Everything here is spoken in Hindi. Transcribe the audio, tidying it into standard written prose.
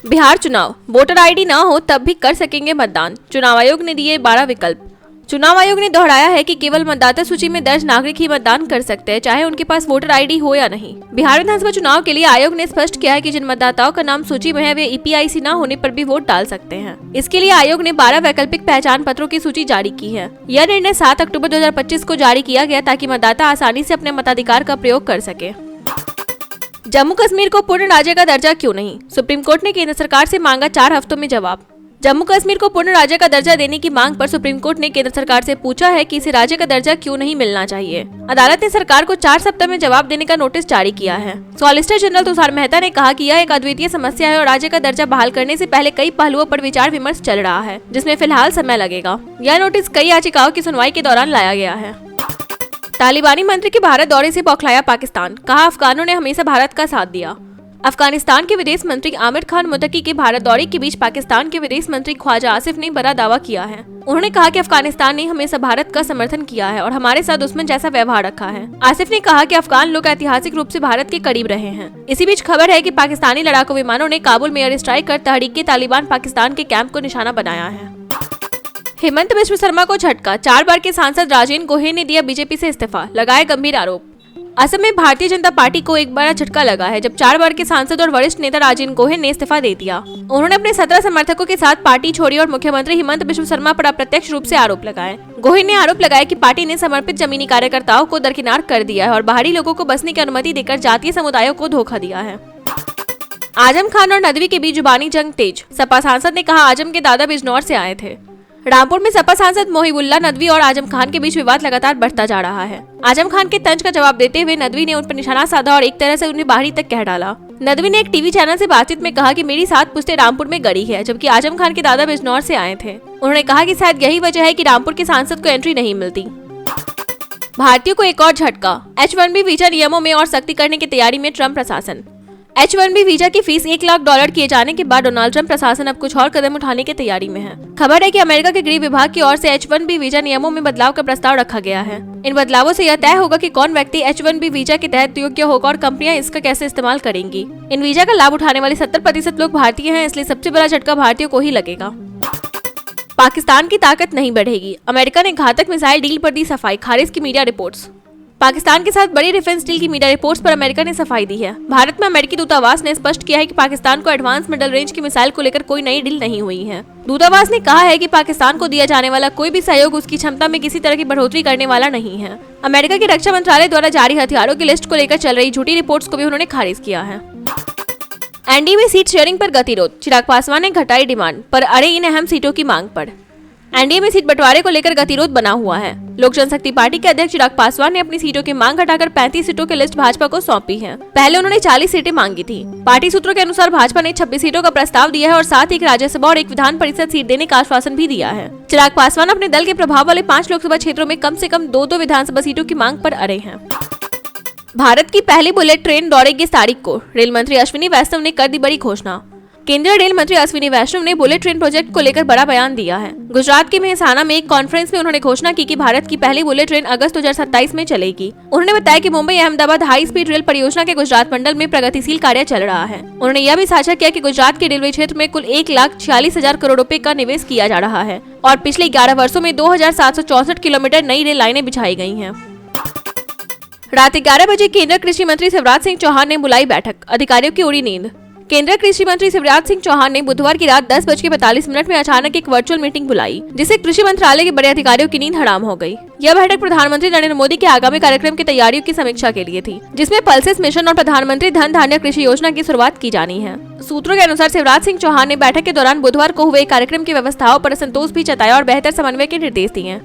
बिहार चुनाव, वोटर आईडी ना हो तब भी कर सकेंगे मतदान। चुनाव आयोग ने दिए 12 विकल्प। चुनाव आयोग ने दोहराया है कि केवल मतदाता सूची में दर्ज नागरिक ही मतदान कर सकते हैं, चाहे उनके पास वोटर आईडी हो या नहीं। बिहार विधानसभा चुनाव के लिए आयोग ने स्पष्ट किया है कि जिन मतदाताओं का नाम सूची में है वे ईपीआईसी न होने पर भी वोट डाल सकते हैं। इसके लिए आयोग ने 12 वैकल्पिक पहचान पत्रों की सूची जारी की है। यह निर्णय 7 अक्टूबर 2025 को जारी किया गया ताकि मतदाता आसानी से अपने मताधिकार का प्रयोग कर सके। जम्मू कश्मीर को पूर्ण राज्य का दर्जा क्यों नहीं? सुप्रीम कोर्ट ने केंद्र सरकार से मांगा 4 हफ्तों में जवाब। जम्मू कश्मीर को पूर्ण राज्य का दर्जा देने की मांग पर सुप्रीम कोर्ट ने केंद्र सरकार से पूछा है कि इसे राज्य का दर्जा क्यों नहीं मिलना चाहिए। अदालत ने सरकार को 4 सप्ताह में जवाब देने का नोटिस जारी किया है। सॉलिसिटर जनरल तुषार मेहता ने कहा कि यह एक अद्वितीय समस्या है और राज्य का दर्जा बहाल करने से पहले कई पहलुओं पर विचार विमर्श चल रहा है, जिसमें फिलहाल समय लगेगा। यह नोटिस कई याचिकाओं की सुनवाई के दौरान लाया गया है। तालिबानी मंत्री के भारत दौरे से बौखलाया पाकिस्तान, कहा अफगानों ने हमेशा भारत का साथ दिया। अफगानिस्तान के विदेश मंत्री आमिर खान मुत्तकी के भारत दौरे के बीच पाकिस्तान के विदेश मंत्री ख्वाजा आसिफ ने बड़ा दावा किया है। उन्होंने कहा कि अफगानिस्तान ने हमेशा भारत का समर्थन किया है और हमारे साथ दुश्मन जैसा व्यवहार रखा है। आसिफ ने कहा कि अफगान लोग ऐतिहासिक रूप से भारत के करीब रहे हैं। इसी बीच खबर है कि पाकिस्तानी लड़ाकू विमानों ने काबुल में एयर स्ट्राइक कर तहरीक-ए-तालिबान पाकिस्तान के कैंप को निशाना बनाया है। हेमंत बिश्व शर्मा को झटका, 4 बार के सांसद राजेंद्र गोहेन ने दिया बीजेपी से इस्तीफा, लगाए गंभीर आरोप। असम में भारतीय जनता पार्टी को एक बड़ा झटका लगा है जब 4 बार के सांसद और वरिष्ठ नेता राजेंद्र गोहेन ने इस्तीफा दे दिया। उन्होंने अपने 17 समर्थकों के साथ पार्टी छोड़ी और मुख्यमंत्री हेमंत बिश्व शर्मा पर अप्रत्यक्ष रूप से आरोप लगाए। गोहेन ने आरोप लगाया कि पार्टी ने समर्पित जमीनी कार्यकर्ताओं को दरकिनार कर दिया है और बाहरी लोगों को बसने की अनुमति देकर जातीय समुदायों को धोखा दिया है। आजम खान और नदवी के बीच जुबानी जंग तेज, सपा सांसद ने कहा आजम के दादा बिजनौर से आए थे। रामपुर में सपा सांसद मोहिबुल्लाह नदवी और आजम खान के बीच विवाद लगातार बढ़ता जा रहा है। आजम खान के तंज का जवाब देते हुए नदवी ने उन पर निशाना साधा और एक तरह से उन्हें बाहरी तक कह डाला। नदवी ने एक टीवी चैनल से बातचीत में कहा कि मेरी 7 पुश्तें रामपुर में गड़ी है, जबकि आजम खान के दादा बिजनौर से आए थे। उन्होंने कहा कि शायद यही वजह है कि रामपुर के सांसद को एंट्री नहीं मिलती। भारतीयों को एक और झटका, H-1B वीजा नियमों में और सख्ती करने की तैयारी में ट्रम्प प्रशासन। H-1B वीजा की फीस $1 लाख किए जाने के बाद डोनाल्ड ट्रंप प्रशासन अब कुछ और कदम उठाने की तैयारी में है। खबर है कि अमेरिका के गृह विभाग की ओर से H-1B वीजा नियमों में बदलाव का प्रस्ताव रखा गया है। इन बदलावों से यह तय होगा कि कौन व्यक्ति H-1B वीजा के तहत योग्य होगा और कंपनियां इसका कैसे इस्तेमाल करेंगी। इन वीजा का लाभ उठाने वाले 70% लोग भारतीय हैं, इसलिए सबसे बड़ा झटका भारतीयों को ही लगेगा। पाकिस्तान की ताकत नहीं बढ़ेगी, अमेरिका ने घातक मिसाइल डील पर दी सफाई, खारिज की मीडिया रिपोर्ट्स। पाकिस्तान के साथ बड़ी डिफेंस डील की मीडिया रिपोर्ट्स पर अमेरिका ने सफाई दी है। भारत में अमेरिकी दूतावास ने स्पष्ट किया है कि पाकिस्तान को एडवांस मिडल रेंज की मिसाइल को लेकर कोई नई डील नहीं हुई है। दूतावास ने कहा है कि पाकिस्तान को दिया जाने वाला कोई भी सहयोग उसकी क्षमता में किसी तरह की बढ़ोतरी करने वाला नहीं है। अमेरिका के रक्षा मंत्रालय द्वारा जारी हथियारों की लिस्ट को लेकर चल रही झूठी रिपोर्ट्स को भी उन्होंने खारिज किया है। एनडीए में सीट शेयरिंग पर गतिरोध, चिराग पासवान ने घटाई डिमांड पर अड़े इन अहम सीटों की मांग पर। एनडीए में सीट बंटवारे को लेकर गतिरोध बना हुआ है। लोक जनशक्ति पार्टी के अध्यक्ष चिराग पासवान ने अपनी सीटों की मांग घटाकर 35 सीटों की लिस्ट भाजपा को सौंपी है। पहले उन्होंने 40 सीटें मांगी थी। पार्टी सूत्रों के अनुसार भाजपा ने 26 सीटों का प्रस्ताव दिया है और साथ ही एक राज्यसभा और एक विधान परिषद सीट देने का आश्वासन भी दिया है। चिराग पासवान अपने दल के प्रभाव वाले 5 लोकसभा क्षेत्रों में कम से कम 2 विधानसभा सीटों की मांग पर अड़े हैं। भारत की पहली बुलेट ट्रेन दौड़ेगी इस तारीख को, रेल मंत्री अश्विनी वैष्णव ने कर दी बड़ी घोषणा। केंद्रीय रेल मंत्री अश्विनी वैष्णव ने बुलेट ट्रेन प्रोजेक्ट को लेकर बड़ा बयान दिया है। गुजरात के मेहसाना में एक कॉन्फ्रेंस में उन्होंने घोषणा की कि भारत की पहली बुलेट ट्रेन अगस्त 2027 में चलेगी। उन्होंने बताया कि Mumbai Ahmedabad high speed rail परियोजना के गुजरात मंडल में प्रगतिशील कार्य चल रहा है। उन्होंने यह भी साझा किया कि गुजरात के रेलवे क्षेत्र में कुल 1,46,000 करोड़ रुपए का निवेश किया जा रहा है और पिछले 11 वर्षों में 2,764 किलोमीटर नई रेल लाइनें बिछाई गई हैं। रात 11 बजे केंद्रीय कृषि मंत्री शिवराज सिंह चौहान ने बुलाई बैठक, अधिकारियों की उड़ी नींद। केंद्रीय कृषि मंत्री शिवराज सिंह चौहान ने बुधवार की रात 10:42 में अचानक एक वर्चुअल मीटिंग बुलाई, जिससे कृषि मंत्रालय के बड़े अधिकारियों की नींद हराम हो गई। यह बैठक प्रधानमंत्री नरेंद्र मोदी के आगामी कार्यक्रम की तैयारियों की समीक्षा के लिए थी, जिसमें पल्सेस मिशन और प्रधानमंत्री धन धान्य कृषि योजना की शुरुआत की जानी है। सूत्रों के अनुसार शिवराज सिंह चौहान ने बैठक के दौरान बुधवार को हुए कार्यक्रम की व्यवस्थाओं पर असंतोष भी जताया और बेहतर समन्वय के निर्देश दिए।